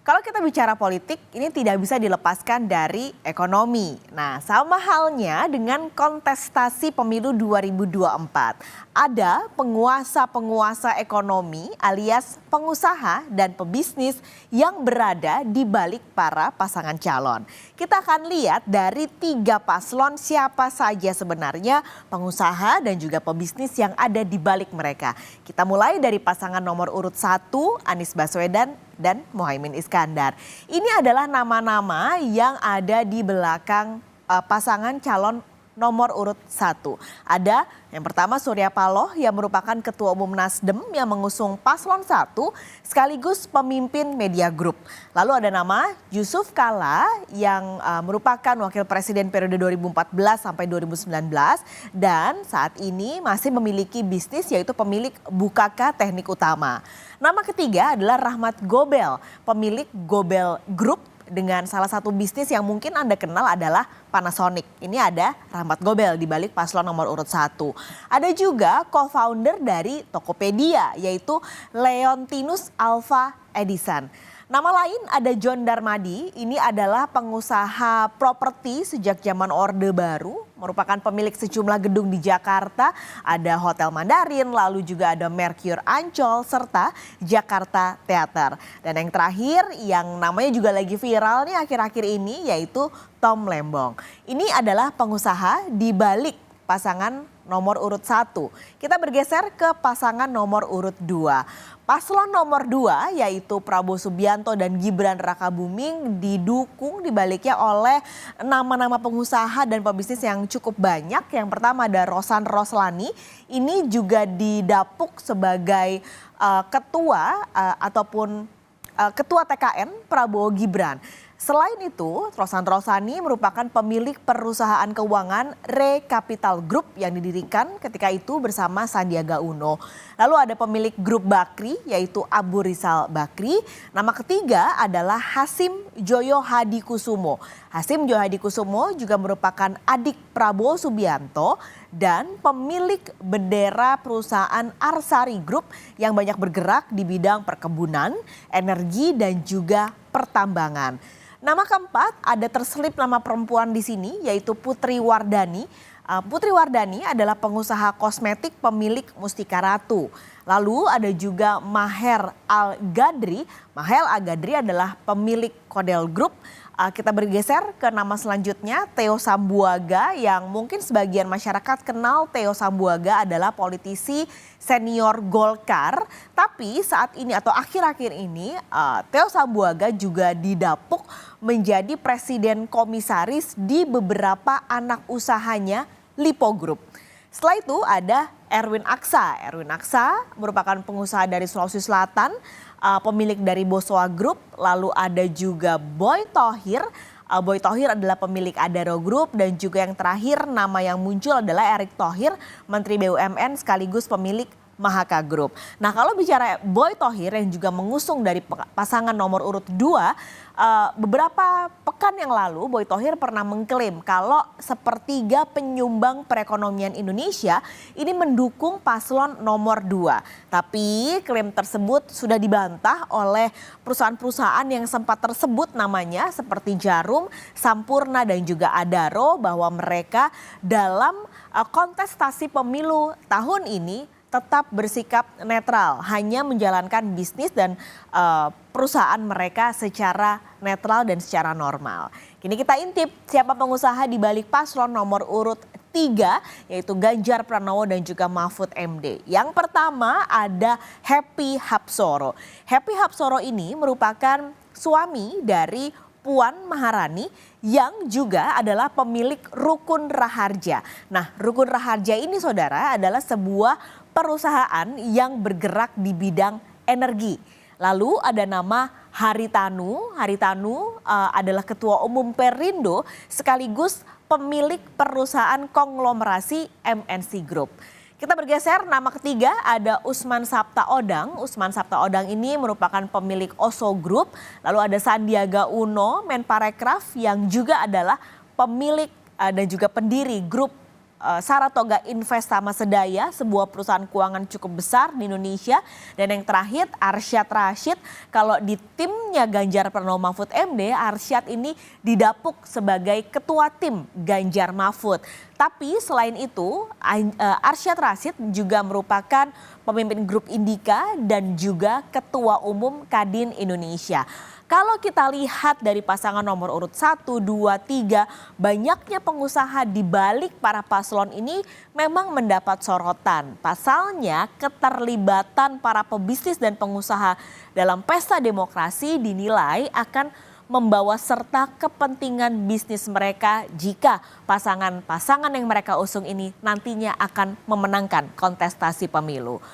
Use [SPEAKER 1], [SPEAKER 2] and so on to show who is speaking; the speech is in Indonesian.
[SPEAKER 1] Kalau kita bicara politik, ini tidak bisa dilepaskan dari ekonomi. Nah, sama halnya dengan kontestasi pemilu 2024. Ada penguasa-penguasa ekonomi alias pengusaha dan pebisnis yang berada di balik para pasangan calon. Kita akan lihat dari 3 paslon siapa saja sebenarnya pengusaha dan juga pebisnis yang ada di balik mereka. Kita mulai dari pasangan nomor urut 1, Anies Baswedan dan Muhaimin Iskandar. Ini adalah nama-nama yang ada di belakang pasangan calon nomor urut 1. Ada yang pertama Surya Paloh yang merupakan Ketua Umum Nasdem yang mengusung paslon 1 sekaligus pemimpin media group. Lalu ada nama Yusuf Kala yang merupakan Wakil Presiden periode 2014 sampai 2019 dan saat ini masih memiliki bisnis yaitu pemilik Bukaka Teknik Utama. Nama ketiga adalah Rahmat Gobel, pemilik Gobel Group dengan salah satu bisnis yang mungkin Anda kenal adalah Panasonic. Ini ada Rahmat Gobel di balik paslon nomor urut 1. Ada juga co-founder dari Tokopedia yaitu Leontinus Alva Edison. Nama lain ada John Darmadi, ini adalah pengusaha properti sejak zaman Orde Baru, merupakan pemilik sejumlah gedung di Jakarta, ada Hotel Mandarin, lalu juga ada Mercure Ancol, serta Jakarta Theater. Dan yang terakhir yang namanya juga lagi viral nih akhir-akhir ini yaitu Tom Lembong. Ini adalah pengusaha di balik pasangan nomor urut 1. Kita bergeser ke pasangan nomor urut 2. Paslon nomor 2 yaitu Prabowo Subianto dan Gibran Rakabuming didukung dibaliknya oleh nama-nama pengusaha dan pebisnis yang cukup banyak. Yang pertama ada Rosan Roslani, ini juga didapuk sebagai ketua ataupun ketua TKN Prabowo Gibran. Selain itu, Rosan Roslani merupakan pemilik perusahaan keuangan Re-Capital Group yang didirikan ketika itu bersama Sandiaga Uno. Lalu ada pemilik grup Bakri yaitu Abu Rizal Bakri. Nama ketiga adalah Hasim Joyo Hadikusumo. Hasim Joyo Hadikusumo juga merupakan adik Prabowo Subianto dan pemilik bendera perusahaan Arsari Group yang banyak bergerak di bidang perkebunan, energi dan juga pertambangan. Nama keempat ada terselip nama perempuan di sini yaitu Putri Wardani. Putri Wardani adalah pengusaha kosmetik pemilik Mustika Ratu. Lalu ada juga Maher Al-Gadri. Maher Al-Gadri adalah pemilik Kodel Group. Kita bergeser ke nama selanjutnya Theo Sambuaga yang mungkin sebagian masyarakat kenal Theo Sambuaga adalah politisi senior Golkar. Tapi saat ini atau akhir-akhir ini Theo Sambuaga juga didapuk menjadi presiden komisaris di beberapa anak usahanya Lipo Group. Setelah itu ada Erwin Aksa. Erwin Aksa merupakan pengusaha dari Sulawesi Selatan, pemilik dari Boswa Group. Lalu ada juga Boy Thohir. Boy Thohir adalah pemilik Adaro Group dan juga yang terakhir nama yang muncul adalah Erick Thohir, Menteri BUMN sekaligus pemilik Mahaka Group. Nah kalau bicara Boy Thohir yang juga mengusung dari pasangan nomor urut 2, beberapa pekan yang lalu Boy Thohir pernah mengklaim kalau sepertiga penyumbang perekonomian Indonesia ini mendukung paslon nomor 2. Tapi klaim tersebut sudah dibantah oleh perusahaan-perusahaan yang sempat tersebut namanya seperti Jarum, Sampurna dan juga Adaro bahwa mereka dalam kontestasi pemilu tahun ini tetap bersikap netral, hanya menjalankan bisnis dan perusahaan mereka secara netral dan secara normal. Kini kita intip siapa pengusaha di balik paslon nomor urut 3 yaitu Ganjar Pranowo dan juga Mahfud MD. Yang pertama ada Happy Hapsoro. Happy Hapsoro ini merupakan suami dari Puan Maharani yang juga adalah pemilik Rukun Raharja. Nah, Rukun Raharja ini saudara adalah sebuah perusahaan yang bergerak di bidang energi. Lalu ada nama Haritanu. Haritanu adalah Ketua Umum Perindo sekaligus pemilik perusahaan konglomerasi MNC Group. Kita bergeser, nama ketiga ada Usman Sabtaodang. Usman Sabtaodang ini merupakan pemilik Oso Group. Lalu ada Sandiaga Uno, Menparekraf yang juga adalah pemilik dan juga pendiri grup Saratoga Invest Tama Sedaya, sebuah perusahaan keuangan cukup besar di Indonesia. Dan yang terakhir Arsyad Rashid, kalau di timnya Ganjar Pranowo Mahfud MD, Arsyad ini didapuk sebagai ketua tim Ganjar Mahfud. Tapi selain itu Arsyad Rashid juga merupakan pemimpin grup Indika dan juga ketua umum Kadin Indonesia. Kalau kita lihat dari pasangan nomor urut 1, 2, 3, banyaknya pengusaha di balik para paslon ini memang mendapat sorotan. Pasalnya keterlibatan para pebisnis dan pengusaha dalam pesta demokrasi dinilai akan membawa serta kepentingan bisnis mereka jika pasangan-pasangan yang mereka usung ini nantinya akan memenangkan kontestasi pemilu.